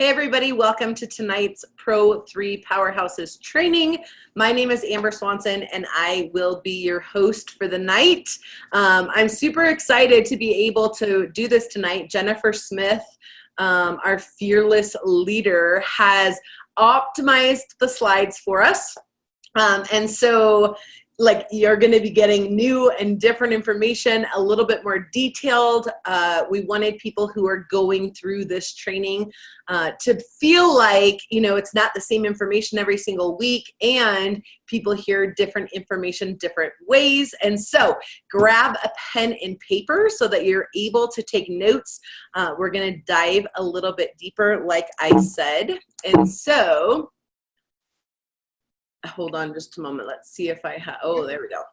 Hey everybody, welcome to tonight's Pro 3 Powerhouses training. My name is Amber Swanson and I will be your host for the night. I'm super excited to be able to do this tonight. Jennifer Smith, our fearless leader, has optimized the slides for us. You're going to be getting new and different information, a little bit more detailed. We wanted people who are going through this training to feel like, it's not the same information every single week, and people hear different information different ways. And so grab a pen and paper so that you're able to take notes. We're going to dive a little bit deeper, like I said. And so hold on just a moment. Let's see if I have, oh, there we go.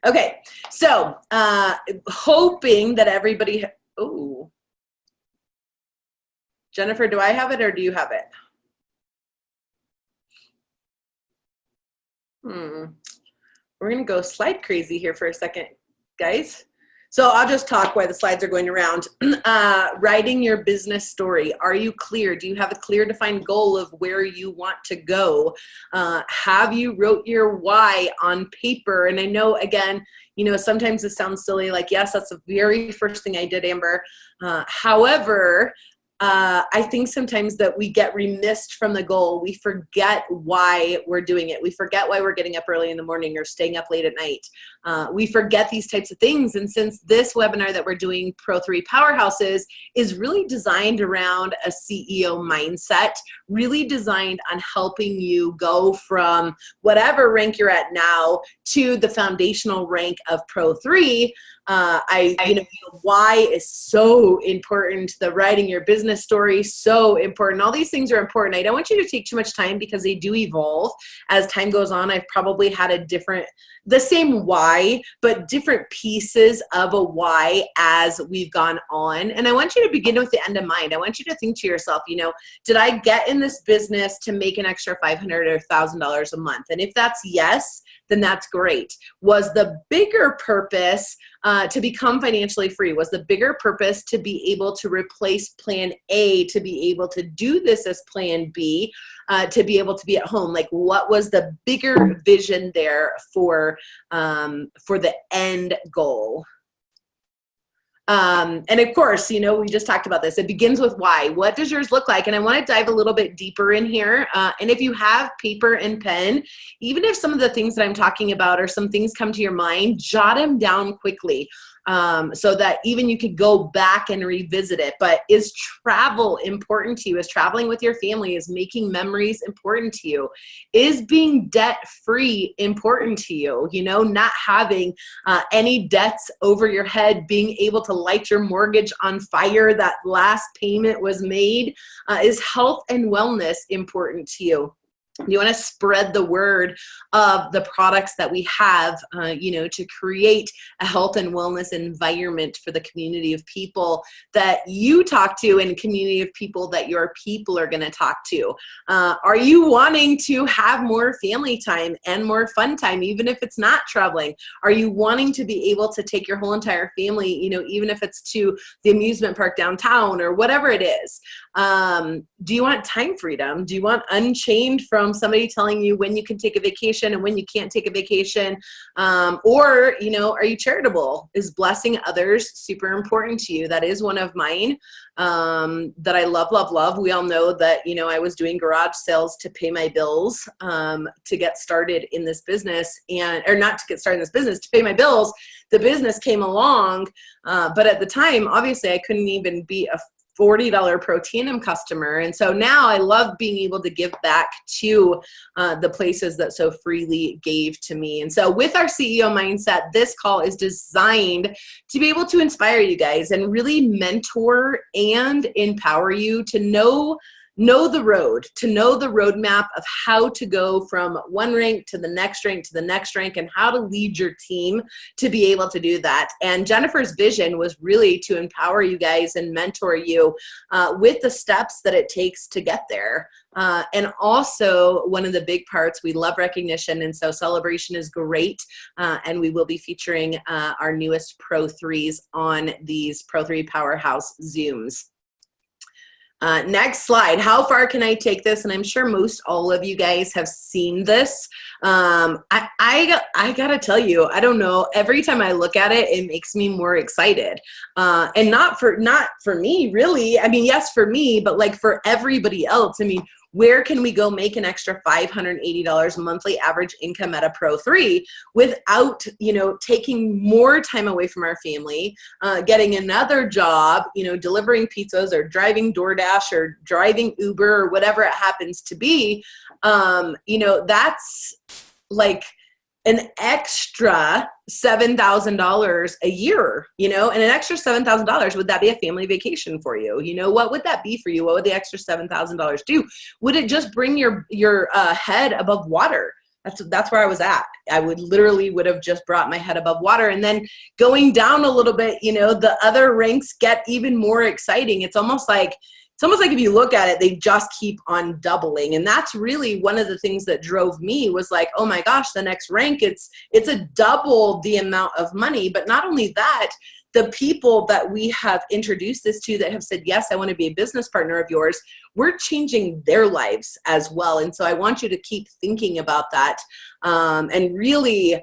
Okay, so hoping that everybody, oh, Jennifer, do I have it or do you have it? We're gonna go slide crazy here for a second, guys. So I'll just talk while the slides are going around. Writing your business story. Are you clear? Do you have a clear defined goal of where you want to go? Have you wrote your why on paper? And I know, again, sometimes it sounds silly, like, yes, that's the very first thing I did, Amber. However, I think sometimes that we get remiss from the goal. We forget why we're doing it. We forget why we're getting up early in the morning or staying up late at night. We forget these types of things. And since this webinar that we're doing, Pro 3 Powerhouses, is really designed around a CEO mindset, really designed on helping you go from whatever rank you're at now to the foundational rank of Pro 3, why is so important. The writing your business story, so important. All these things are important. I don't want you to take too much time because they do evolve as time goes on. I've probably had the same why, but different pieces of a why as we've gone on. And I want you to begin with the end in mind. I want you to think to yourself, did I get in this business to make an extra $500 or $1,000 a month? And if that's yes, then that's great. Was the bigger purpose to become financially free? Was the bigger purpose to be able to replace plan A, to be able to do this as plan B, to be able to be at home? Like, what was the bigger vision there for the end goal? And of course, we just talked about this. It begins with why. What does yours look like? And I want to dive a little bit deeper in here. And if you have paper and pen, even if some of the things that I'm talking about or some things come to your mind, jot them down quickly. So that even you could go back and revisit it. But is travel important to you? Is traveling with your family? Is making memories important to you? Is being debt-free important to you? Not having any debts over your head, being able to light your mortgage on fire, that last payment was made. Is health and wellness important to you? You want to spread the word of the products that we have, to create a health and wellness environment for the community of people that you talk to and community of people that your people are going to talk to. Are you wanting to have more family time and more fun time, even if it's not traveling? Are you wanting to be able to take your whole entire family, even if it's to the amusement park downtown or whatever it is? Do you want time freedom? Do you want unchained from somebody telling you when you can take a vacation and when you can't take a vacation? Or, are you charitable? Is blessing others super important to you? That is one of mine that I love, love, love. We all know that, I was doing garage sales to pay my bills to get started in this business, or not to get started in this business, to pay my bills. The business came along, but at the time, obviously, I couldn't even be a $40 Pro Tandem customer. And so now I love being able to give back to the places that so freely gave to me. And so with our CEO mindset, this call is designed to be able to inspire you guys and really mentor and empower you to know the road, to know the roadmap of how to go from one rank to the next rank to the next rank, and how to lead your team to be able to do that. And Jennifer's vision was really to empower you guys and mentor you with the steps that it takes to get there. And also, one of the big parts, we love recognition, and so celebration is great. And we will be featuring our newest Pro 3s on these Pro 3 Powerhouse Zooms. Next slide. How far can I take this? And I'm sure most all of you guys have seen this. I gotta tell you, I don't know. Every time I look at it, it makes me more excited. And not for me, really. I mean, yes, for me, but like for everybody else. I mean, where can we go make an extra $580 monthly average income at a Pro 3 without, taking more time away from our family, getting another job, delivering pizzas or driving DoorDash or driving Uber or whatever it happens to be? That's like an extra $7,000 a year, and an extra $7,000, would that be a family vacation for you? What would that be for you? What would the extra $7,000 do? Would it just bring your head above water? That's where I was at. I would have just brought my head above water. And then going down a little bit, the other ranks get even more exciting. It's almost like if you look at it, they just keep on doubling. And that's really one of the things that drove me, was like, oh my gosh, the next rank, it's a double the amount of money. But not only that, the people that we have introduced this to that have said, yes, I want to be a business partner of yours, we're changing their lives as well. And so I want you to keep thinking about that, and really,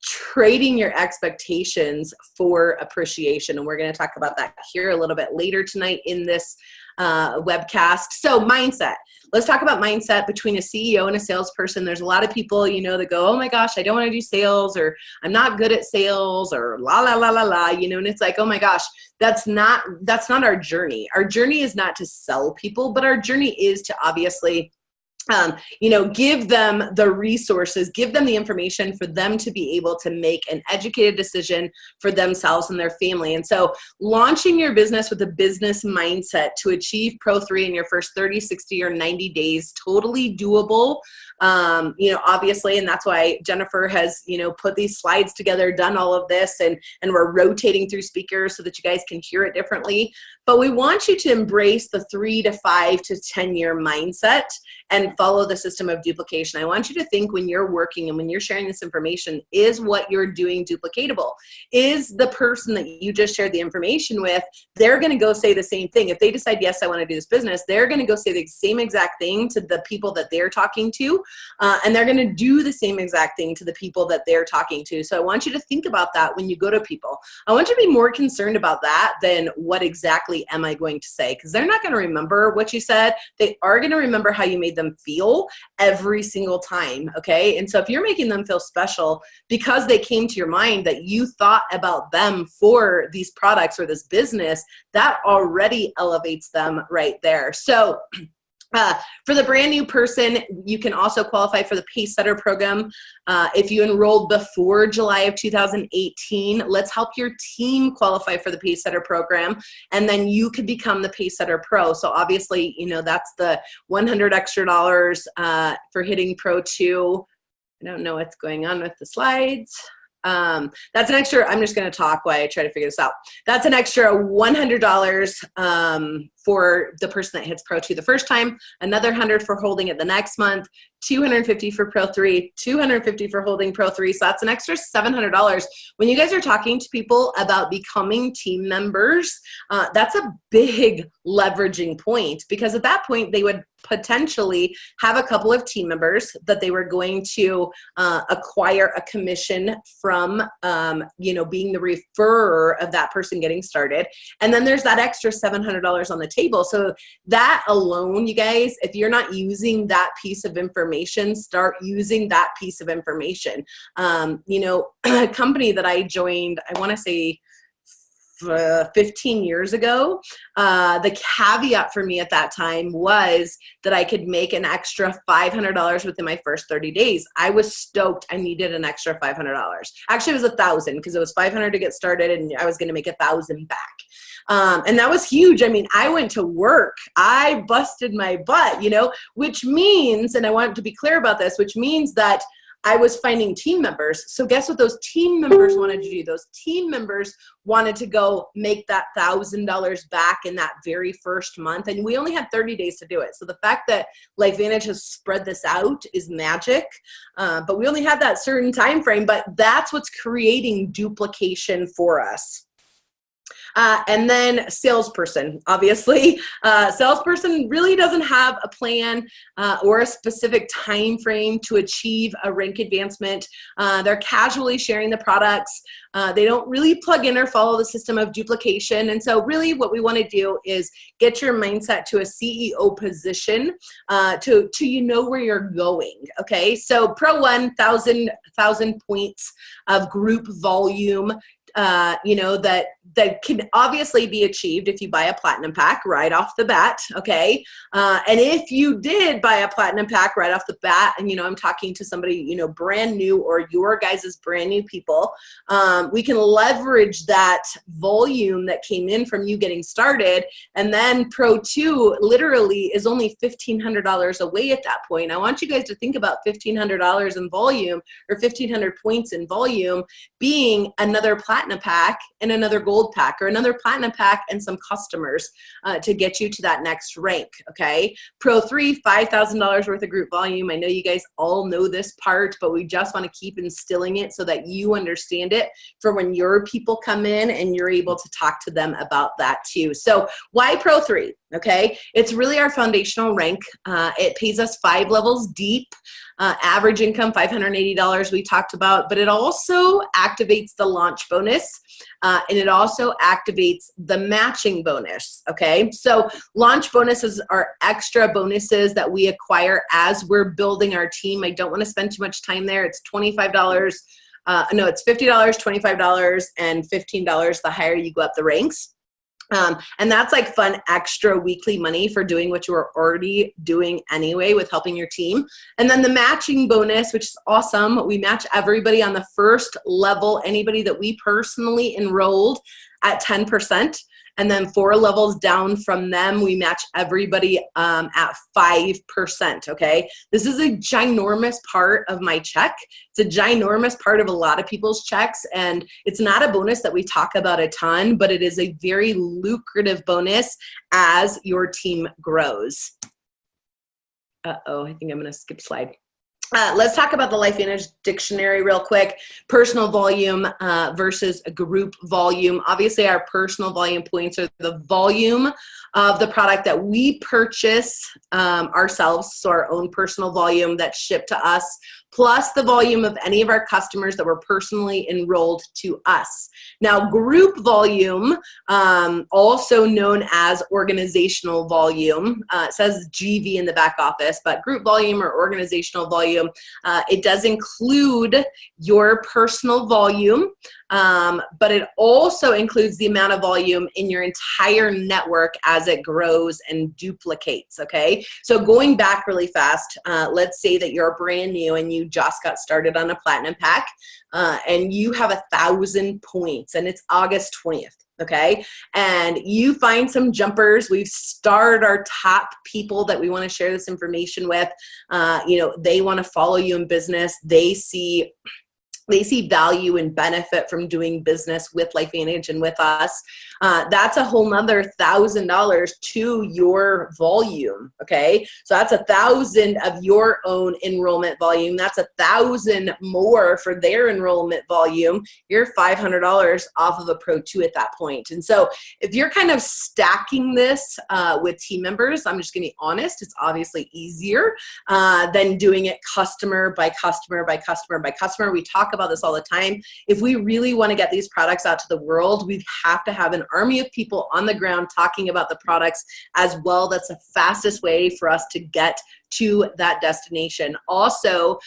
trading your expectations for appreciation. And we're going to talk about that here a little bit later tonight in this webcast. So mindset. Let's talk about mindset between a CEO and a salesperson. There's a lot of people, that go, oh my gosh, I don't want to do sales, or I'm not good at sales, or la, la, la, la, la, and it's like, oh my gosh, that's not our journey. Our journey is not to sell people, but our journey is to obviously give them the resources, give them the information for them to be able to make an educated decision for themselves and their family. And so launching your business with a business mindset to achieve Pro 3 in your first 30, 60, or 90 days, totally doable. Obviously, and that's why Jennifer has, put these slides together, done all of this, and we're rotating through speakers so that you guys can hear it differently. But we want you to embrace the 3 to 5 to 10 year mindset and follow the system of duplication. I want you to think, when you're working and when you're sharing this information, is what you're doing duplicatable? Is the person that you just shared the information with, they're going to go say the same thing? If they decide, yes, I want to do this business, they're going to go say the same exact thing to the people that they're talking to, and they're going to do the same exact thing to the people that they're talking to. So I want you to think about that when you go to people. I want you to be more concerned about that than what exactly am I going to say, because they're not going to remember what you said. They are going to remember how you made them feel every single time. Okay. And so if you're making them feel special because they came to your mind, that you thought about them for these products or this business, that already elevates them right there. So for the brand new person, you can also qualify for the Pacesetter program. If you enrolled before July of 2018, let's help your team qualify for the Pacesetter program, and then you could become the Pacesetter Pro. So obviously, that's the $100 extra for hitting Pro 2. I don't know what's going on with the slides. That's an extra, I'm just going to talk while I try to figure this out. That's an extra $100 for the person that hits Pro 2 the first time, another $100 for holding it the next month, $250 for Pro 3, $250 for holding Pro 3. So that's an extra $700. When you guys are talking to people about becoming team members, that's a big leveraging point, because at that point they would potentially have a couple of team members that they were going to acquire a commission from, being the referrer of that person getting started. And then there's that extra $700 on the table. So that alone, you guys, if you're not using that piece of information, start using that piece of information. A company that I joined, I want to say 15 years ago, the caveat for me at that time was that I could make an extra $500 within my first 30 days. I was stoked. I needed an extra $500. Actually, it was $1,000 because it was $500 to get started, and I was going to make $1,000 back. And that was huge. I mean, I went to work. I busted my butt, which means, and I want to be clear about this, which means that I was finding team members. So guess what those team members wanted to do? Those team members wanted to go make that $1,000 back in that very first month. And we only had 30 days to do it. So the fact that LifeVantage has spread this out is magic. But we only had that certain time frame, but that's what's creating duplication for us. And then salesperson, obviously. Salesperson really doesn't have a plan or a specific time frame to achieve a rank advancement. They're casually sharing the products. They don't really plug in or follow the system of duplication. And so really what we want to do is get your mindset to a CEO position to you know where you're going. Okay, so Pro 1,000 points of group volume. You know, that can obviously be achieved if you buy a platinum pack right off the bat, okay? And if you did buy a platinum pack right off the bat, and, you know, I'm talking to somebody, you know, brand new or your guys' brand new people, we can leverage that volume that came in from you getting started. And then Pro 2 literally is only $1,500 away at that point. I want you guys to think about $1,500 in volume, or 1,500 points in volume, being another platinum pack and another gold pack, or another platinum pack and some customers to get you to that next rank, okay? Pro 3, $5,000 worth of group volume. I know you guys all know this part, but we just want to keep instilling it so that you understand it for when your people come in and you're able to talk to them about that too. So why Pro 3? Okay, it's really our foundational rank. It pays us 5 levels deep, average income $580 we talked about, but it also activates the launch bonus, and it also activates the matching bonus. Okay, so launch bonuses are extra bonuses that we acquire as we're building our team. I don't want to spend too much time there. It's $25. No, it's $50, $25, and $15 the higher you go up the ranks. And that's like fun extra weekly money for doing what you were already doing anyway with helping your team. And then the matching bonus, which is awesome. We match everybody on the first level, anybody that we personally enrolled, at 10%. And then 4 levels down from them, we match everybody at 5%, okay? This is a ginormous part of my check. It's a ginormous part of a lot of people's checks, and it's not a bonus that we talk about a ton, but it is a very lucrative bonus as your team grows. Uh-oh, I think I'm gonna skip slide. Let's talk about the LifeVantage dictionary real quick. Personal volume versus group volume. Obviously, our personal volume points are the volume of the product that we purchase ourselves, so our own personal volume that's shipped to us, plus the volume of any of our customers that were personally enrolled to us. Now, group volume, also known as organizational volume, it says GV in the back office, but group volume or organizational volume, it does include your personal volume, but it also includes the amount of volume in your entire network as it grows and duplicates, okay? So going back really fast, let's say that you're brand new and you just got started on a platinum pack, and you have 1,000 points, and it's August 20th. Okay, and you find some jumpers. We've starred our top people that we want to share this information with. You know, they want to follow you in business. They see value and benefit from doing business with LifeVantage and with us. That's a whole nother $1,000 to your volume, okay? So that's 1,000 of your own enrollment volume. That's 1,000 more for their enrollment volume. You're $500 off of a Pro 2 at that point. And so if you're kind of stacking this with team members, I'm just gonna be honest, it's obviously easier than doing it customer by customer by customer by customer. We talk about this all the time. If we really want to get these products out to the world, we have to have an army of people on the ground talking about the products as well. That's the fastest way for us to get to that destination. Also,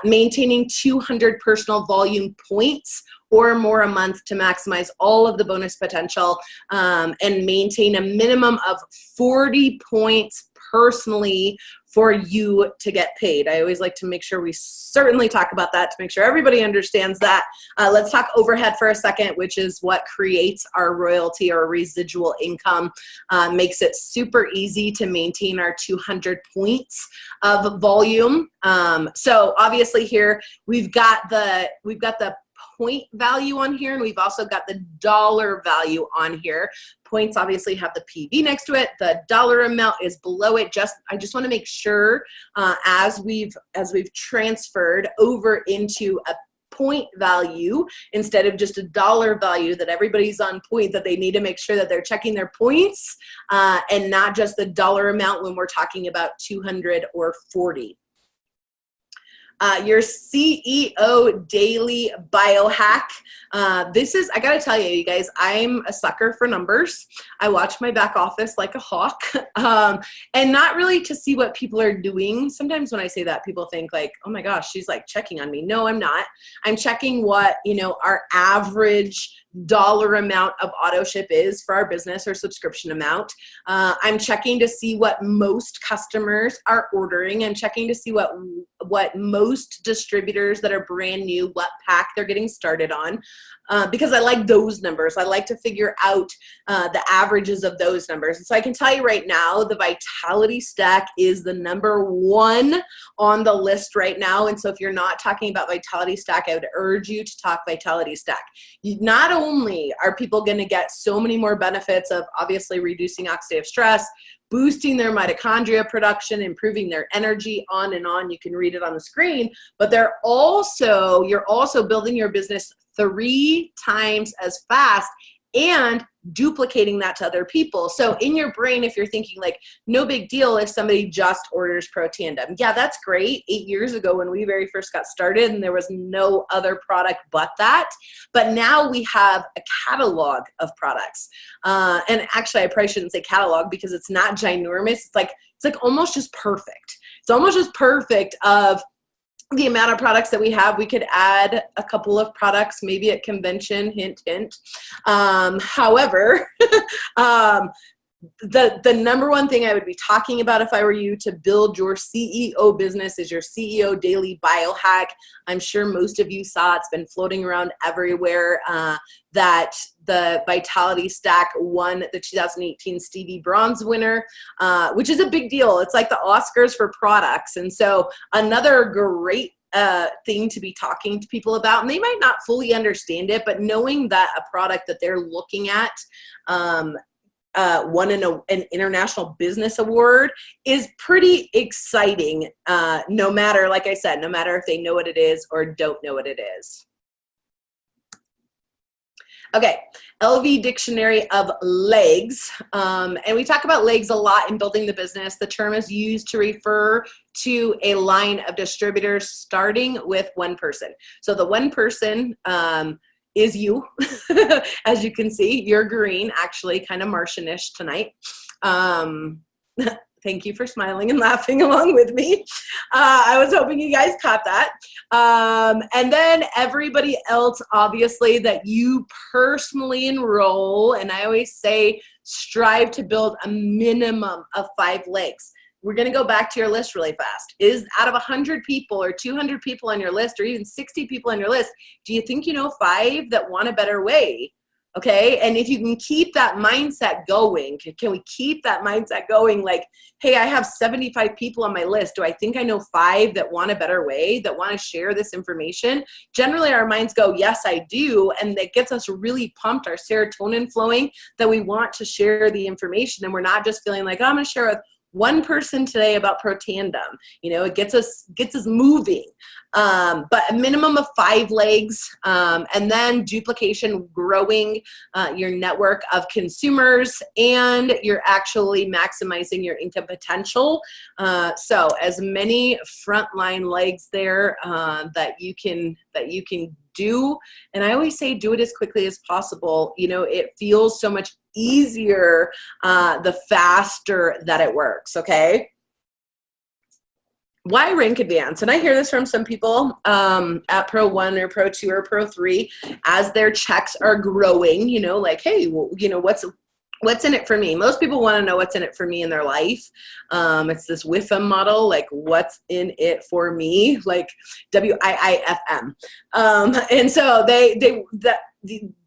maintaining 200 personal volume points or more a month to maximize all of the bonus potential, and maintain a minimum of 40 points personally for you to get paid. I always like to make sure we certainly talk about that to make sure everybody understands that. Let's talk overhead for a second, which is what creates our royalty or residual income, makes it super easy to maintain our 200 points of volume. So obviously here we've got the point value on here, and we've also got the dollar value on here. Points obviously have the PV next to it. The dollar amount is below it. I just want to make sure as we've transferred over into a point value instead of just a dollar value, that everybody's on point, that they need to make sure that they're checking their points and not just the dollar amount when we're talking about 200 or 40. Your CEO daily biohack. This is, I gotta tell you, you guys, I'm a sucker for numbers. I watch my back office like a hawk, and not really to see what people are doing. Sometimes when I say that, people think like, oh my gosh, she's like checking on me. No, I'm not. I'm checking what, you know, our average dollar amount of auto ship is for our business, or subscription amount. I'm checking to see what most customers are ordering. I'm checking to see what most distributors that are brand new, what pack they're getting started on, because I like those numbers. I like to figure out the averages of those numbers. And so I can tell you right now, the Vitality Stack is the #1 on the list right now. And so if you're not talking about Vitality Stack, I would urge you to talk Vitality Stack. Not only are people going to get so many more benefits of obviously reducing oxidative stress, boosting their mitochondria production, improving their energy, on and on. You can read it on the screen, but you're also building your business 3 times as fast and duplicating that to other people. So in your brain, if you're thinking like, no big deal if somebody just orders Pro Tandem. Yeah, that's great. 8 years ago when we very first got started and there was no other product but that. But now we have a catalog of products. And actually, I probably shouldn't say catalog because it's not ginormous. It's like almost just perfect. It's almost just perfect of the amount of products that we have. We could add a couple of products, maybe at convention, hint, hint. However, the #1 thing I would be talking about if I were you to build your CEO business is your CEO daily biohack. I'm sure most of you saw it's been floating around everywhere, that the Vitality Stack won the 2018 Stevie Bronze winner, which is a big deal. It's like the Oscars for products. And so another great thing to be talking to people about, and they might not fully understand it, but knowing that a product that they're looking at won an international business award is pretty exciting, no matter, like I said, no matter if they know what it is or don't know what it is. Okay, LV Dictionary of Legs, and we talk about legs a lot in building the business. The term is used to refer to a line of distributors starting with one person. So the one person is you. As you can see, you're green, actually kind of Martian-ish tonight. Thank you for smiling and laughing along with me. I was hoping you guys caught that. And then everybody else, obviously, that you personally enroll, and I always say strive to build a minimum of 5 legs. We're going to go back to your list really fast. Is out of 100 people or 200 people on your list or even 60 people on your list, do you think you know 5 that want a better way? Okay, and if you can keep that mindset going, can we keep that mindset going like, hey, I have 75 people on my list. Do I think I know 5 that want a better way, that want to share this information? Generally, our minds go, yes, I do, and that gets us really pumped, our serotonin flowing, that we want to share the information, and we're not just feeling like, oh, I'm going to share with one person today about Pro Tandem. You know, it gets us moving. But a minimum of 5 legs, and then duplication, growing your network of consumers, and you're actually maximizing your income potential. So as many frontline legs there that you can do. And I always say do it as quickly as possible. You know, it feels so much easier the faster that it works, okay? Why rank advance? And I hear this from some people at Pro 1 or Pro 2 or Pro 3 as their checks are growing, you know, like, hey, well, you know, what's in it for me? Most people want to know what's in it for me in their life. It's this WIFM model, like what's in it for me, like WIIFM. And so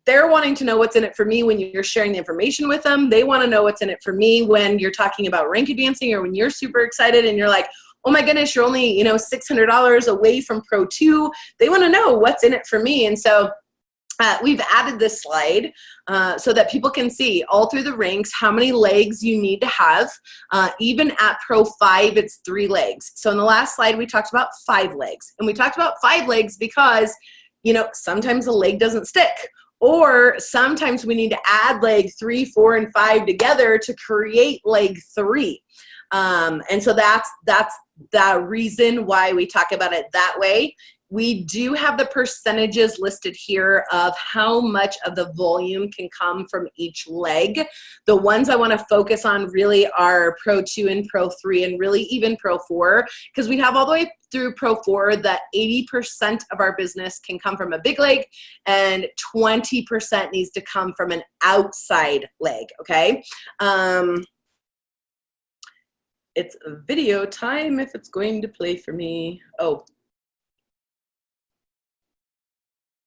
they're wanting to know what's in it for me when you're sharing the information with them. They want to know what's in it for me when you're talking about rank advancing, or when you're super excited and you're like, oh my goodness, you're only, you know, $600 away from Pro 2. They want to know what's in it for me. And so we've added this slide so that people can see all through the ranks how many legs you need to have. Even at Pro 5, it's 3 legs. So in the last slide, we talked about 5 legs. And we talked about 5 legs because you know, sometimes the leg doesn't stick. Or sometimes we need to add leg 3, 4, and 5 together to create leg 3. And so that's the reason why we talk about it that way. We do have the percentages listed here of how much of the volume can come from each leg. The ones I want to focus on really are Pro 2 and Pro 3 and really even Pro 4, because we have all the way through Pro 4 that 80% of our business can come from a big leg and 20% needs to come from an outside leg, okay? It's video time if it's going to play for me. Oh.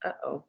Uh-oh.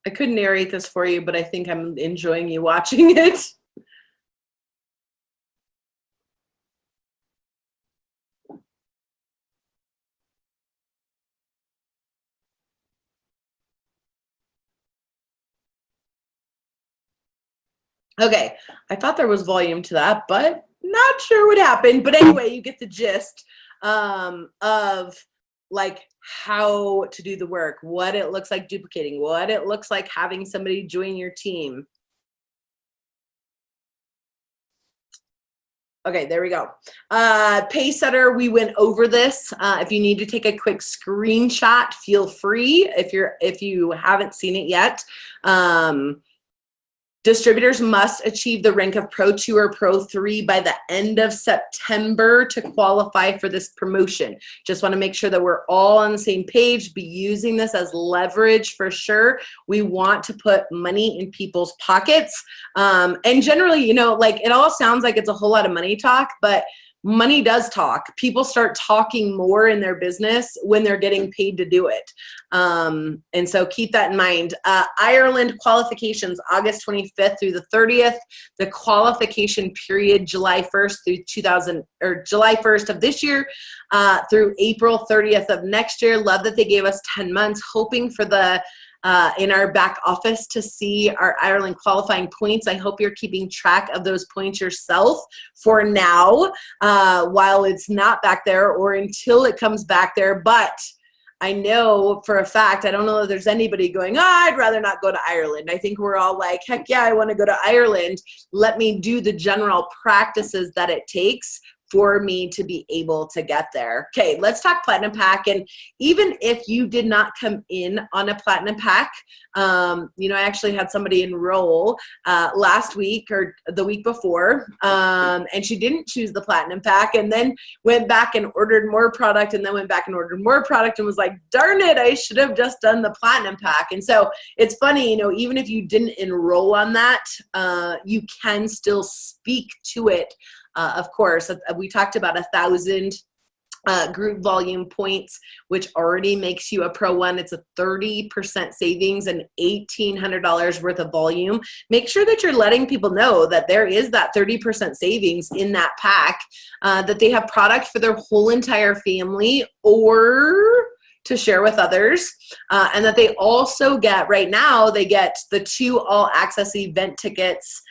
I couldn't narrate this for you, but I think I'm enjoying you watching it. Okay, I thought there was volume to that, but not sure what happened. But anyway, you get the gist of like how to do the work, what it looks like duplicating, what it looks like having somebody join your team. Okay, there we go. Paysetter, we went over this. If you need to take a quick screenshot, feel free if you haven't seen it yet. Distributors must achieve the rank of Pro 2 or Pro 3 by the end of September to qualify for this promotion. Just want to make sure that we're all on the same page, be using this as leverage for sure. We want to put money in people's pockets. And generally, you know, like it all sounds like it's a whole lot of money talk, but money does talk. People start talking more in their business when they're getting paid to do it. And so keep that in mind. Ireland qualifications, August 25th through the 30th. The qualification period, July 1st through July 1st of this year through April 30th of next year. Love that they gave us 10 months, hoping for the in our back office to see our Ireland qualifying points. I hope you're keeping track of those points yourself for now while it's not back there or until it comes back there. But I know for a fact, I don't know if there's anybody going, oh, I'd rather not go to Ireland. I think we're all like, heck yeah, I want to go to Ireland. Let me do the general practices that it takes for me to be able to get there. Okay, let's talk Platinum Pack. And even if you did not come in on a Platinum Pack, you know, I actually had somebody enroll last week or the week before, and she didn't choose the Platinum Pack and then went back and ordered more product and then went back and ordered more product and was like, darn it, I should have just done the Platinum Pack. And so it's funny, you know, even if you didn't enroll on that, you can still speak to it. Of course, we talked about 1,000 group volume points, which already makes you a Pro 1. It's a 30% savings and $1,800 worth of volume. Make sure that you're letting people know that there is that 30% savings in that pack, that they have product for their whole entire family or to share with others, and that they also get, right now, they get the 2 all-access event tickets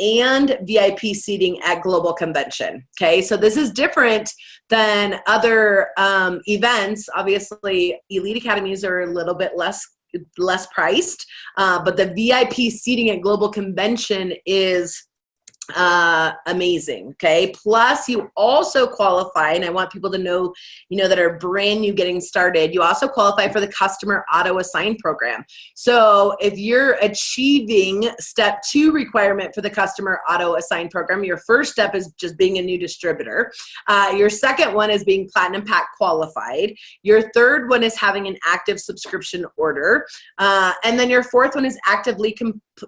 and VIP seating at Global Convention. Okay, so this is different than other events. Obviously, Elite Academies are a little bit less priced, but the VIP seating at Global Convention is amazing. Okay. Plus you also qualify, and I want people to know, that are brand new getting started, you also qualify for the customer auto assign program. So if you're achieving step 2 requirement for the customer auto assign program, your first step is just being a new distributor. Your second one is being Platinum Pack qualified. Your third one is having an active subscription order. And then your fourth one is actively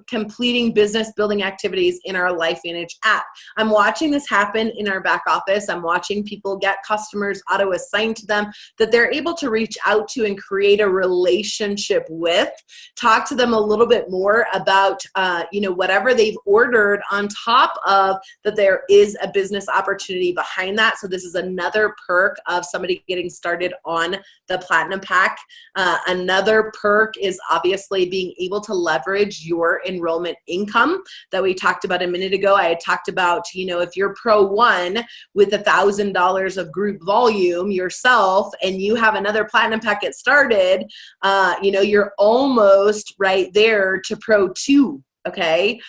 completing business building activities in our LifeVantage app. I'm watching this happen in our back office. I'm watching people get customers auto assigned to them that they're able to reach out to and create a relationship with, talk to them a little bit more about, whatever they've ordered, on top of that there is a business opportunity behind that. So this is another perk of somebody getting started on the Platinum Pack. Another perk is obviously being able to leverage your enrollment income that we talked about a minute ago. I had talked about, if you're Pro 1 with $1,000 of group volume yourself and you have another Platinum Packet started, you're almost right there to Pro 2. Okay.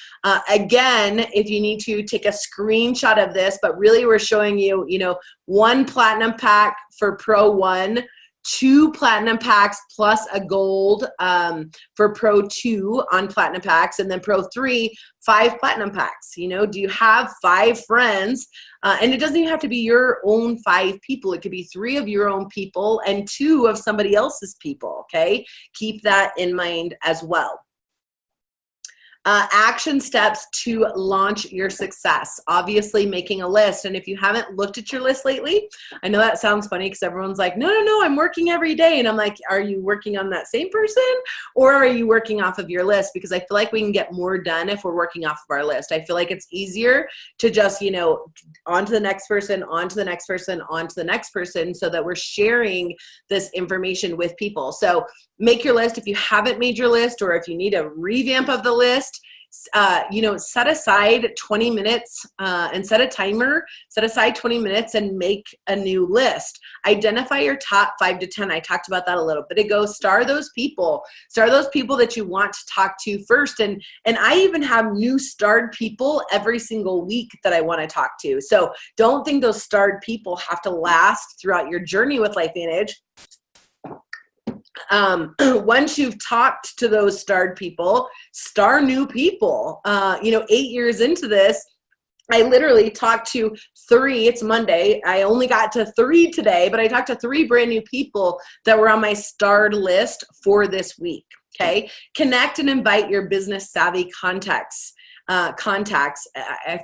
Again, if you need to take a screenshot of this, but really we're showing you, 1 Platinum Pack for Pro 1, 2 Platinum Packs plus a gold for Pro 2 on Platinum Packs, and then Pro 3, 5 Platinum Packs. Do you have 5 friends? And it doesn't even have to be your own 5 people. It could be 3 of your own people and 2 of somebody else's people. Okay. Keep that in mind as well. Action steps to launch your success. Obviously making a list. And if you haven't looked at your list lately, I know that sounds funny because everyone's like, no, I'm working every day. And I'm like, are you working on that same person or are you working off of your list? Because I feel like we can get more done if we're working off of our list. I feel like it's easier to just, on to the next person, on to the next person, on to the next person, so that we're sharing this information with people. So make your list. If you haven't made your list, or if you need a revamp of the list, set aside 20 minutes and set a timer, set aside 20 minutes and make a new list. Identify your top 5 to 10. I talked about that a little bit ago. Star those people that you want to talk to first. And I even have new starred people every single week that I want to talk to. So don't think those starred people have to last throughout your journey with LifeVantage. Once you've talked to those starred people, star new people. 8 years into this, I literally talked to 3. It's Monday. I only got to 3 today, but I talked to 3 brand new people that were on my starred list for this week. Okay. Connect and invite your business savvy contacts. I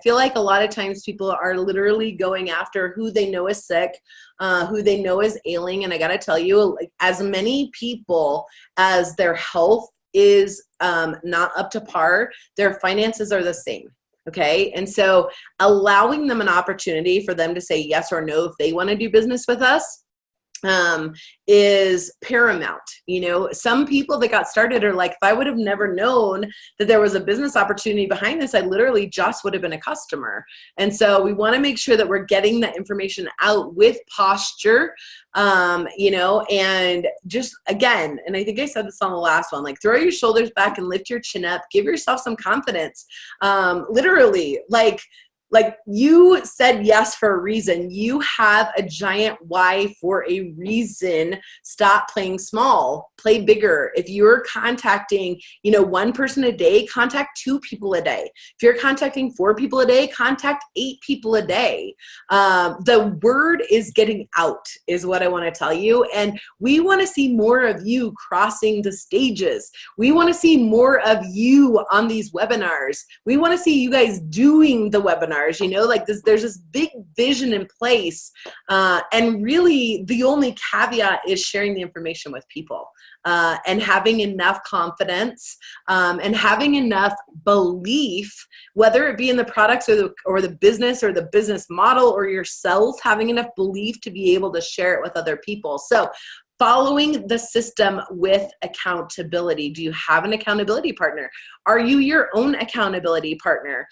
feel like a lot of times people are literally going after who they know is sick, who they know is ailing. And I got to tell you, as many people as their health is not up to par, their finances are the same. Okay. And so allowing them an opportunity for them to say yes or no if they want to do business with us is paramount. Some people that got started are like, if I would have never known that there was a business opportunity behind this, I literally just would have been a customer. And so we want to make sure that we're getting that information out with posture, and just, again, and I think I said this on the last one, like, throw your shoulders back and lift your chin up, give yourself some confidence. Literally, like you said yes for a reason. You have a giant why for a reason. Stop playing small, play bigger. If you're contacting, 1 person a day, contact 2 people a day. If you're contacting 4 people a day, contact 8 people a day. The word is getting out is what I want to tell you. And we want to see more of you crossing the stages. We want to see more of you on these webinars. We want to see you guys doing the webinars. There's this big vision in place. And really the only caveat is sharing the information with people, and having enough confidence, and having enough belief, whether it be in the products or the business or the business model or yourself, having enough belief to be able to share it with other people. So Following the system with accountability. Do you have an accountability partner? Are you your own accountability partner?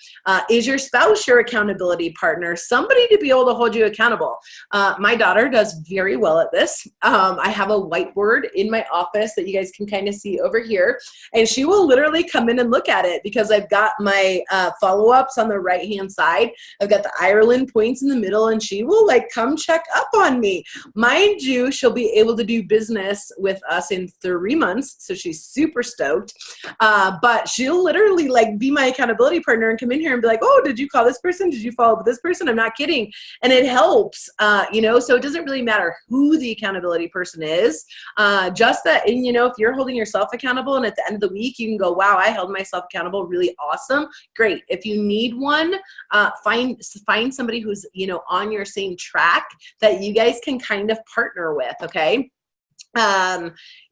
Is your spouse your accountability partner? Somebody to be able to hold you accountable. My daughter does very well at this. I have a whiteboard in my office that you guys can kind of see over here, and she will literally come in and look at it because I've got my follow-ups on the right-hand side. I've got the Ireland points in the middle, and she will like come check up on me. Mind you, she'll be able to do business with us in 3 months, so she's super stoked. But she'll literally like be my accountability partner and come in here and be like, oh, did you call this person? Did you follow up with this person? I'm not kidding. And it helps, you know, so it doesn't really matter who the accountability person is. Just that, and you know, if you're holding yourself accountable and at the end of the week, you can go, wow, I held myself accountable. Really awesome. Great. If you need one, find somebody who's, you know, on your same track that you guys can kind of partner with. Okay.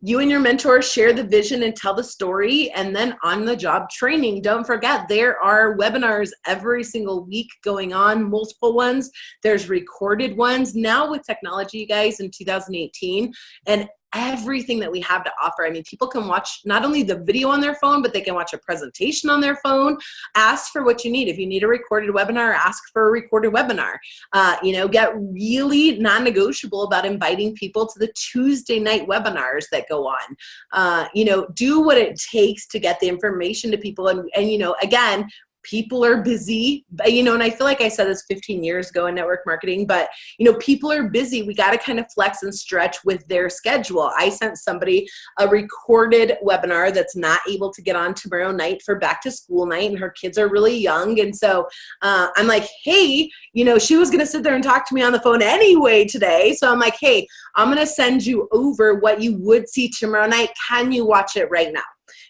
You and your mentor share the vision and tell the story, and then on the job training. Don't forget, there are webinars every single week going on, multiple ones. There's recorded ones now with technology, you guys, in 2018, and everything that we have to offer. I mean, people can watch not only the video on their phone, but they can watch a presentation on their phone. Ask for what you need. If you need a recorded webinar, ask for a recorded webinar. You know, get really non-negotiable about inviting people to the Tuesday night webinars that go on. You know, do what it takes to get the information to people. And you know, again, people are busy, you know, and I feel like I said this 15 years ago in network marketing, but, you know, people are busy. We got to kind of flex and stretch with their schedule. I sent somebody a recorded webinar that's not able to get on tomorrow night for back to school night, and her kids are really young. And so I'm like, hey, you know, she was going to sit there and talk to me on the phone anyway today. So I'm like, hey, I'm going to send you over what you would see tomorrow night. Can you watch it right now?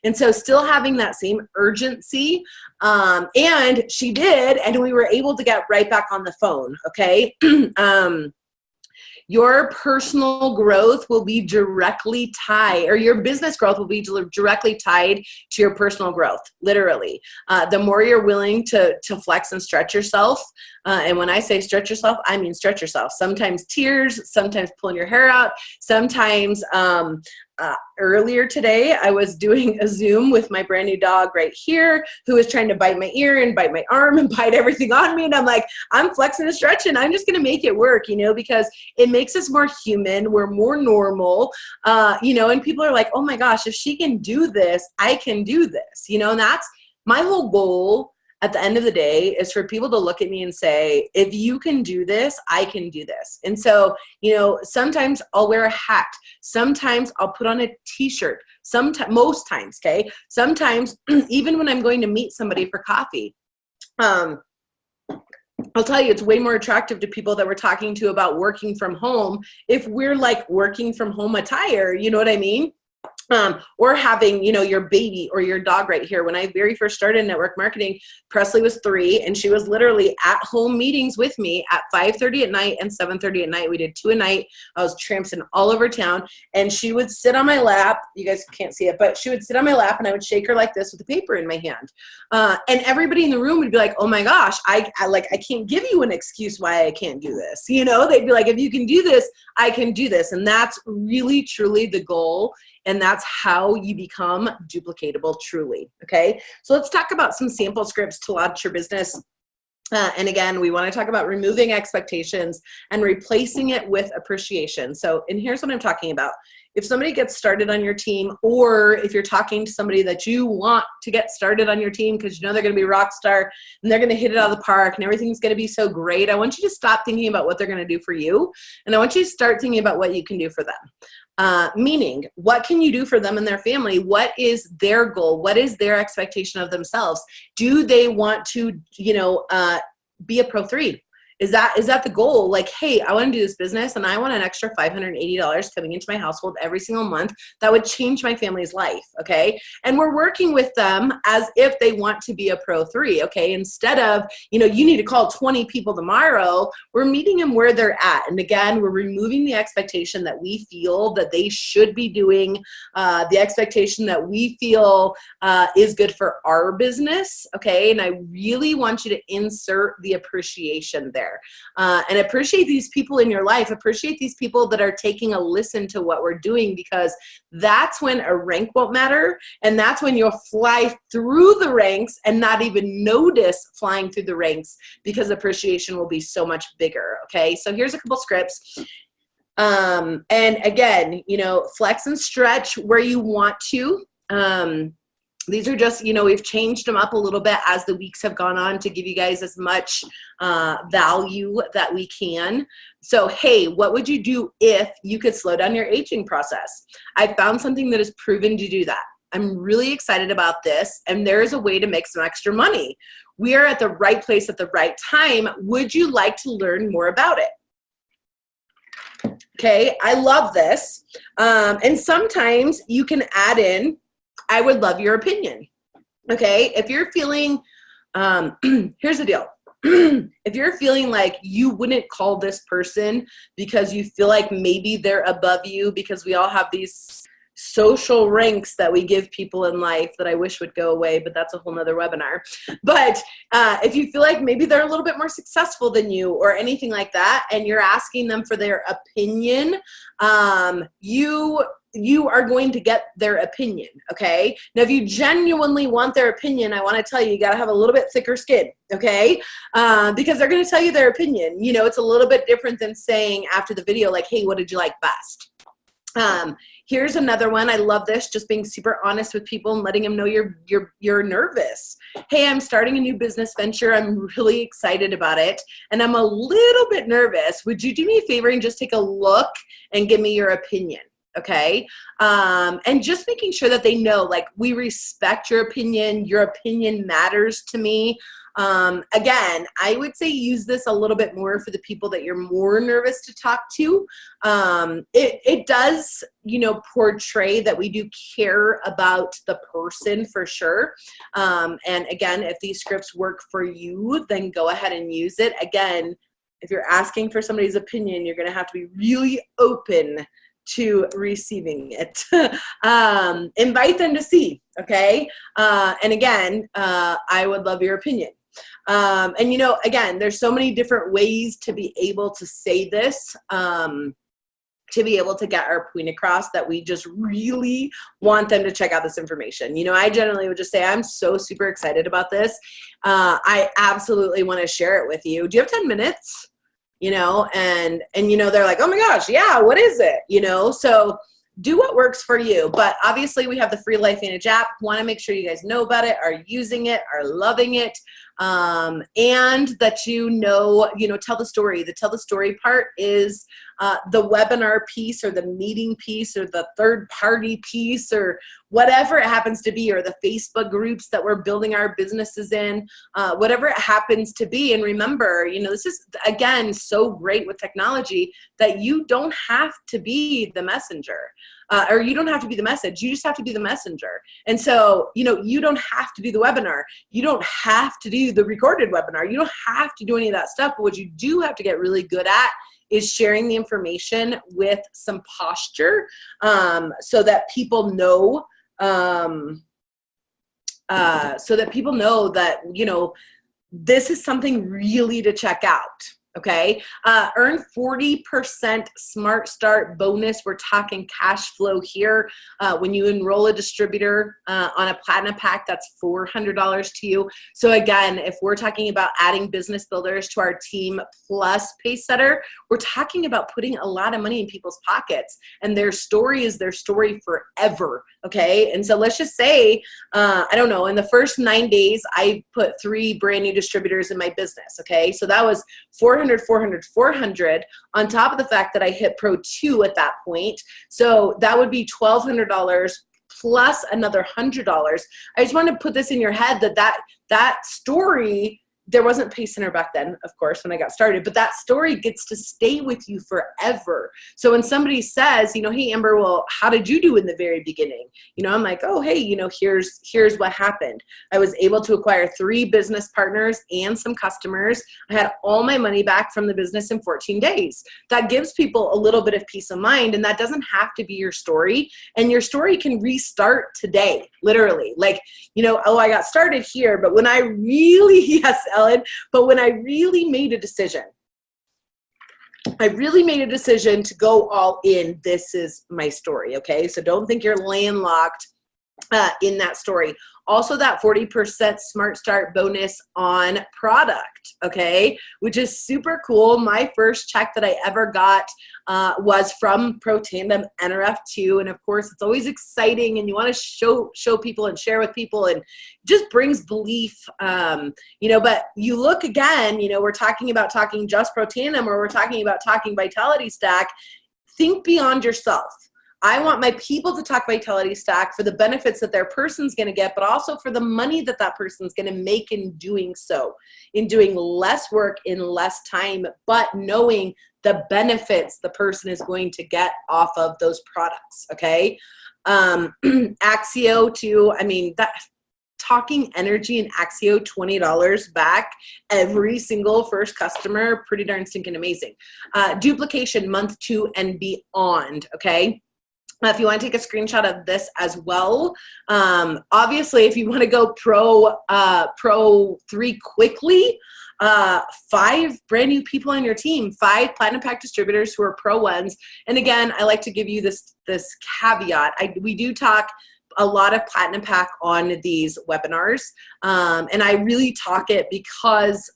And so still having that same urgency, and she did, and we were able to get right back on the phone, okay? Your personal growth will be directly tied, or your business growth will be directly tied to your personal growth, literally. The more you're willing to flex and stretch yourself, and when I say stretch yourself, I mean stretch yourself. Sometimes tears, sometimes pulling your hair out, sometimes earlier today, I was doing a Zoom with my brand new dog right here, who was trying to bite my ear and bite my arm and bite everything on me. And I'm like, I'm flexing and stretching. I'm just going to make it work, you know, because it makes us more human. We're more normal, you know, and people are like, oh my gosh, if she can do this, I can do this, you know, and that's my whole goal. At the end of the day is for people to look at me and say, if you can do this, I can do this. And so, you know, sometimes I'll wear a hat. Sometimes I'll put on a t-shirt. Most times, okay? Sometimes even when I'm going to meet somebody for coffee, I'll tell you, it's way more attractive to people that we're talking to about working from home if we're like working from home attire, you know what I mean? Or having, you know, your baby or your dog right here. When I very first started network marketing, Presley was 3, and she was literally at home meetings with me at 5:30 at night and 7:30 at night. We did 2 a night. I was tramping all over town, and she would sit on my lap. You guys can't see it, but she would sit on my lap, and I would shake her like this with the paper in my hand. And everybody in the room would be like, oh my gosh, I can't give you an excuse why I can't do this. You know, they'd be like, if you can do this, I can do this. And that's really, truly the goal. And that's how you become duplicatable truly, okay? So let's talk about some sample scripts to launch your business. And again, we want to talk about removing expectations and replacing it with appreciation. So, and here's what I'm talking about. If somebody gets started on your team, or if you're talking to somebody that you want to get started on your team because you know they're going to be a rock star and they're going to hit it out of the park and everything's going to be so great, I want you to stop thinking about what they're going to do for you. And I want you to start thinking about what you can do for them. Meaning, what can you do for them and their family? What is their goal? What is their expectation of themselves? Do they want to, you know, be a Pro 3? Is that the goal? Like, hey, I want to do this business and I want an extra $580 coming into my household every single month. That would change my family's life, okay? And we're working with them as if they want to be a Pro 3, okay? Instead of, you know, you need to call 20 people tomorrow, we're meeting them where they're at. And again, we're removing the expectation that we feel that they should be doing, the expectation that we feel is good for our business, okay? And I really want you to insert the appreciation there. there. And appreciate these people in your life. Appreciate these people that are taking a listen to what we're doing, because that's when a rank won't matter. And that's when you'll fly through the ranks and not even notice flying through the ranks, because appreciation will be so much bigger. Okay. So here's a couple scripts. And again, flex and stretch where you want to. These are just, we've changed them up a little bit as the weeks have gone on to give you guys as much value that we can. So, hey, what would you do if you could slow down your aging process? I found something that is proven to do that. I'm really excited about this, and there is a way to make some extra money. We are at the right place at the right time. Would you like to learn more about it? Okay, I love this. And sometimes you can add in, I would love your opinion. Okay, if you're feeling, here's the deal. If you're feeling like you wouldn't call this person because you feel like maybe they're above you, because we all have these social ranks that we give people in life that I wish would go away, but that's a whole nother webinar. But if you feel like maybe they're a little bit more successful than you or anything like that, and you're asking them for their opinion, you are going to get their opinion, okay? Now, if you genuinely want their opinion, I want to tell you, you got to have a little bit thicker skin, okay? Because they're going to tell you their opinion. It's a little bit different than saying after the video, like, hey, what did you like best? Here's another one. I love this. Just being super honest with people and letting them know you're nervous. Hey, I'm starting a new business venture. I'm really excited about it, and I'm a little bit nervous. Would you do me a favor and just take a look and give me your opinion? Okay. And just making sure that they know, like, we respect your opinion. Your opinion matters to me. Again, I would say use this a little bit more for the people that you're more nervous to talk to. It does, portray that we do care about the person for sure. And again, if these scripts work for you, then go ahead and use it. Again, if you're asking for somebody's opinion, you're going to have to be really open to receiving it. Invite them to see, okay? And again, I would love your opinion. And again, there's so many different ways to be able to say this, to be able to get our point across that we just really want them to check out this information. I generally would just say, I'm so super excited about this. I absolutely want to share it with you. Do you have 10 minutes? And they're like, oh my gosh, yeah, what is it? So do what works for you. But obviously we have the free LifeVantage app. Want to make sure you guys know about it, are using it, are loving it. And that tell the story. The tell the story part is the webinar piece or the meeting piece or the third party piece or whatever it happens to be, or the Facebook groups that we're building our businesses in, whatever it happens to be. And remember, this is, again, so great with technology that you don't have to be the messenger. Or you don't have to be the message. You just have to be the messenger. And so, you don't have to do the webinar. You don't have to do the recorded webinar. You don't have to do any of that stuff. But what you do have to get really good at is sharing the information with some posture, so that people know, this is something really to check out. Okay. Earn 40% Smart Start bonus. We're talking cash flow here. When you enroll a distributor on a Platinum Pack, that's $400 to you. So again, if we're talking about adding business builders to our team plus Pacesetter, we're talking about putting a lot of money in people's pockets, and their story is their story forever. Okay. And so let's just say, I don't know, in the first 9 days, I put 3 brand new distributors in my business. Okay. So that was 400 on top of the fact that I hit Pro 2 at that point. So that would be $1,200 plus another $100. I just want to put this in your head that story, there wasn't Pacesetter back then, of course, when I got started, but that story gets to stay with you forever. So when somebody says, hey, Amber, well, how did you do in the very beginning? I'm like, oh, hey, here's what happened. I was able to acquire 3 business partners and some customers. I had all my money back from the business in 14 days. That gives people a little bit of peace of mind, and that doesn't have to be your story. And your story can restart today, literally. Like, oh, I got started here, but when I really, yes, Ellen, but when I really made a decision, I really made a decision to go all in. This is my story, okay? So don't think you're landlocked in that story. Also, that 40% Smart Start bonus on product, okay, which is super cool. My first check that I ever got was from Pro Tandem NRF2, and of course, it's always exciting, and you want to show people and share with people, and just brings belief, you know. But you look again, you know, we're talking about talking just Pro Tandem, or we're talking about talking Vitality Stack. Think beyond yourself. I want my people to talk Vitality Stack for the benefits that their person's going to get, but also for the money that that person's going to make in doing so, in doing less work in less time, but knowing the benefits the person is going to get off of those products, okay? Axio too, I mean, that Talking Energy and Axio, $20 back every single first customer, pretty darn stinking amazing. Duplication month 2 and beyond, okay? If you want to take a screenshot of this as well, obviously, if you want to go pro 3 quickly, 5 brand new people on your team, 5 Platinum Pack distributors who are pro 1s. And again, I like to give you this caveat. We do talk a lot of Platinum Pack on these webinars, and I really talk it because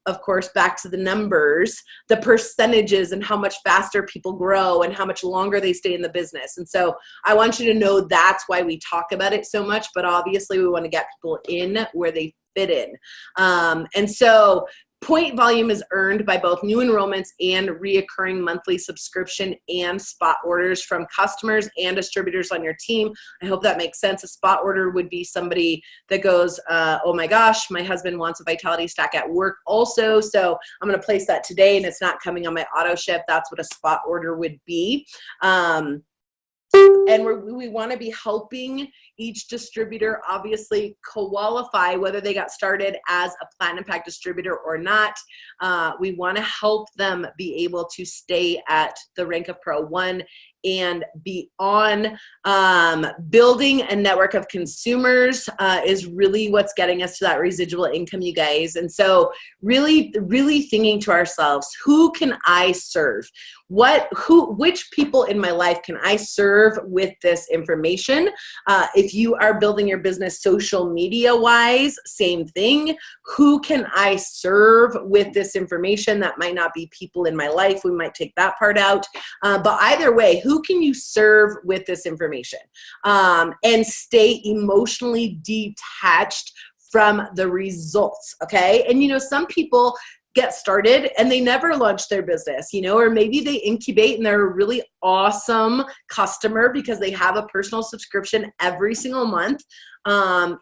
of course, back to the numbers, the percentages and how much faster people grow and how much longer they stay in the business. And so I want you to know that's why we talk about it so much, but obviously we want to get people in where they fit in. And so point volume is earned by both new enrollments and reoccurring monthly subscription and spot orders from customers and distributors on your team. I hope that makes sense. A spot order would be somebody that goes, oh my gosh, my husband wants a Vitality Stack at work also, so I'm going to place that today and it's not coming on my auto ship. That's what a spot order would be. And we want to be helping each distributor obviously qualify whether they got started as a Platinum Pack distributor or not. We want to help them be able to stay at the rank of Pro 1 and be on. Building a network of consumers is really what's getting us to that residual income, you guys. And so really thinking to ourselves, who can I serve? Which people in my life can I serve with this information? If you are building your business social media wise, same thing. Who can I serve with this information? That might not be people in my life. We might take that part out. But either way, who can you serve with this information? And stay emotionally detached from the results, okay? And you know, some people get started and they never launch their business, you know, or maybe they incubate and they're a really awesome customer because they have a personal subscription every single month.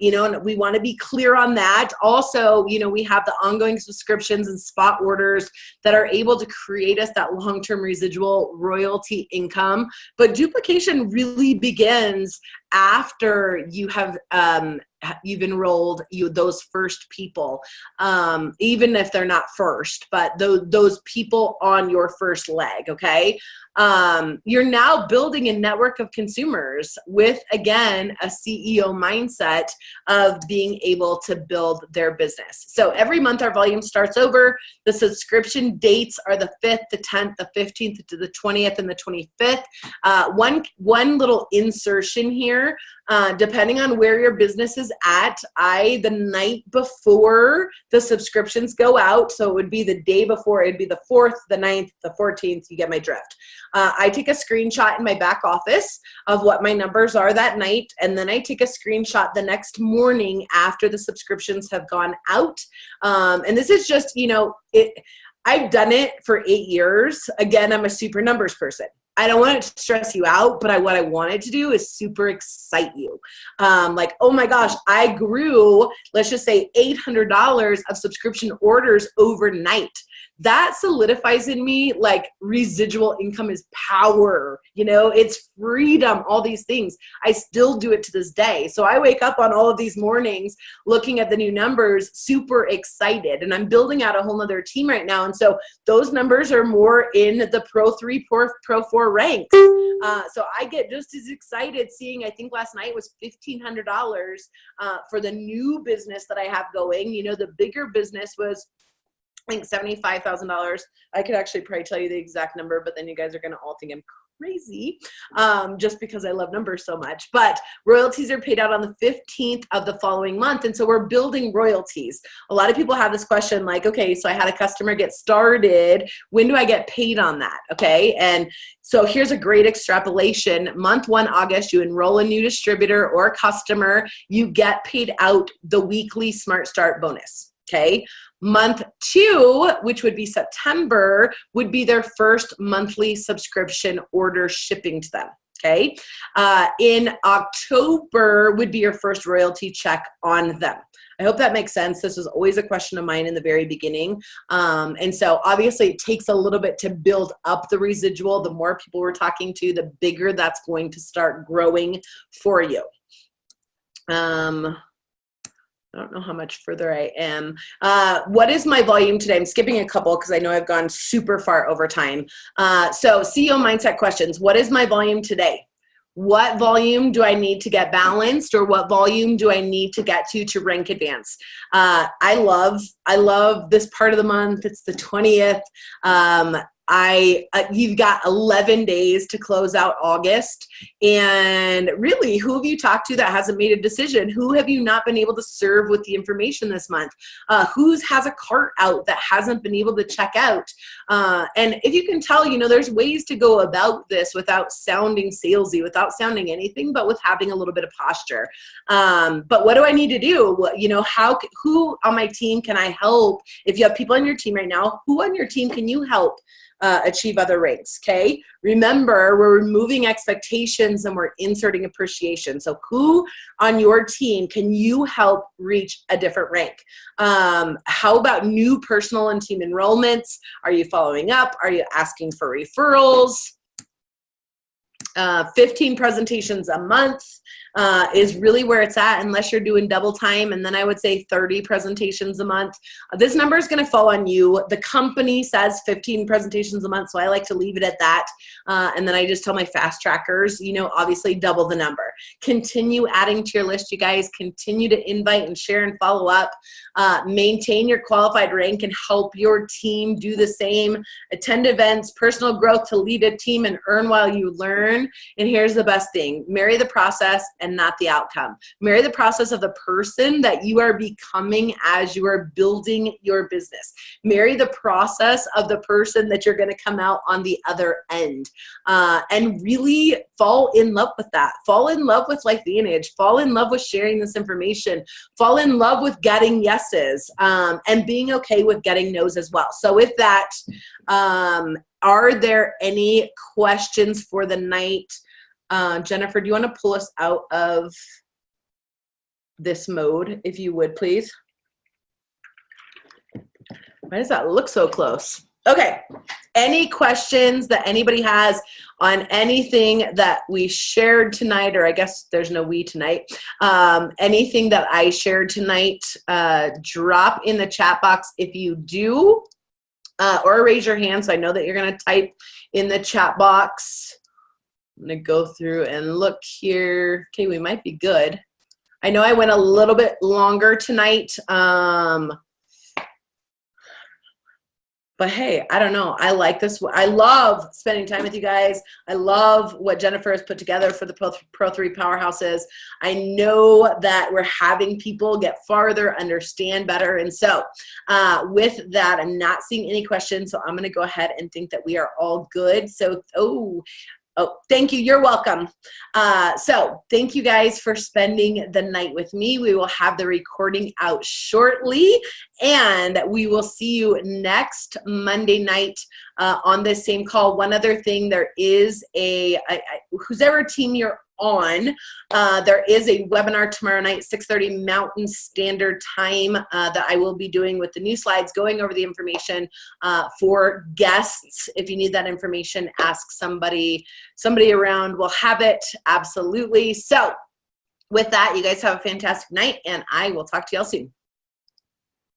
You know, and we want to be clear on that. Also, you know, we have the ongoing subscriptions and spot orders that are able to create us that long-term residual royalty income. But duplication really begins after you have you've enrolled those first people, even if they're not first, but those people on your first leg, okay? You're now building a network of consumers with, again, a CEO mindset of being able to build their business. So every month our volume starts over. The subscription dates are the 5th, the 10th, the 15th, to the 20th, and the 25th. One little insertion here, depending on where your business is at, the night before the subscriptions go out, so it would be the day before, it'd be the 4th, the 9th, the 14th, you get my drift. I take a screenshot in my back office of what my numbers are that night, and then I take a screenshot the next morning after the subscriptions have gone out. And this is just, you know, I've done it for 8 years. Again, I'm a super numbers person. I don't want it to stress you out, but what I wanted to do is super excite you. Like, oh my gosh, I grew, let's just say $800 of subscription orders overnight. That solidifies in me like residual income is power, you know, it's freedom, all these things. I still do it to this day. So I wake up on all of these mornings looking at the new numbers, super excited, and I'm building out a whole nother team right now. And so those numbers are more in the Pro 3, Pro 4 ranks. So I get just as excited seeing, I think last night was $1,500 for the new business that I have going. You know, the bigger business was I think $75,000. I could actually probably tell you the exact number, but then you guys are going to all think I'm crazy just because I love numbers so much. But royalties are paid out on the 15th of the following month. And so we're building royalties. A lot of people have this question like, okay, so I had a customer get started. When do I get paid on that? Okay. And so here's a great extrapolation. Month 1, August, you enroll a new distributor or customer, you get paid out the weekly Smart Start bonus. Okay. Month 2, which would be September, would be their first monthly subscription order shipping to them. Okay. In October would be your first royalty check on them. I hope that makes sense. This was always a question of mine in the very beginning. And so obviously it takes a little bit to build up the residual. The more people we're talking to, the bigger that's going to start growing for you. I don't know how much further I am. What is my volume today? I'm skipping a couple because I know I've gone super far over time. So CEO mindset questions. What is my volume today? What volume do I need to get balanced, or what volume do I need to get to rank advance? I love this part of the month. It's the 20th. You've got 11 days to close out August. And really, who have you talked to that hasn't made a decision? Who have you not been able to serve with the information this month? Who's has a cart out that hasn't been able to check out? And if you can tell, there's ways to go about this without sounding salesy, without sounding anything, but with having a little bit of posture. But what do I need to do? Who on my team can I help? If you have people on your team right now, who on your team can you help achieve other ranks? Okay. Remember, we're removing expectations and we're inserting appreciation. So who on your team can you help reach a different rank? How about new personal and team enrollments? Are you following up? Are you asking for referrals? 15 presentations a month is really where it's at, unless you're doing double time. And then I would say 30 presentations a month. This number is going to fall on you. The company says 15 presentations a month, so I like to leave it at that. And then I just tell my fast trackers, obviously double the number. Continue adding to your list, you guys. Continue to invite and share and follow up. Maintain your qualified rank and help your team do the same. Attend events, personal growth to lead a team, and earn while you learn. And here's the best thing: marry the process and not the outcome. Marry the process of the person that you are becoming as you are building your business. Marry the process of the person that you're going to come out on the other end. And really fall in love with that. Fall in love with LifeVantage. Fall in love with sharing this information. Fall in love with getting yeses, and being okay with getting no's as well. So with that, are there any questions for the night? Jennifer, do you want to pull us out of this mode, if you would, please? Why does that look so close? Okay. Any questions that anybody has on anything that we shared tonight, or I guess there's no we tonight, anything that I shared tonight, drop in the chat box if you do, or raise your hand so I know that you're going to type in the chat box. I'm going to go through and look here. Okay, we might be good. I know I went a little bit longer tonight. But hey, I don't know. I like this. I love spending time with you guys. I love what Jennifer has put together for the Pro 3 Powerhouses. I know that we're having people get farther, understand better. And so with that, I'm not seeing any questions. So I'm going to go ahead and think that we are all good. So, Oh, thank you. You're welcome. So thank you guys for spending the night with me. We will have the recording out shortly, and we will see you next Monday night on this same call. One other thing, there is whoever team you're on, there is a webinar tomorrow night, 6:30 Mountain Standard Time, that I will be doing with the new slides, going over the information for guests. If you need that information, ask somebody around will have it. Absolutely. So with that, you guys have a fantastic night, and I will talk to y'all soon.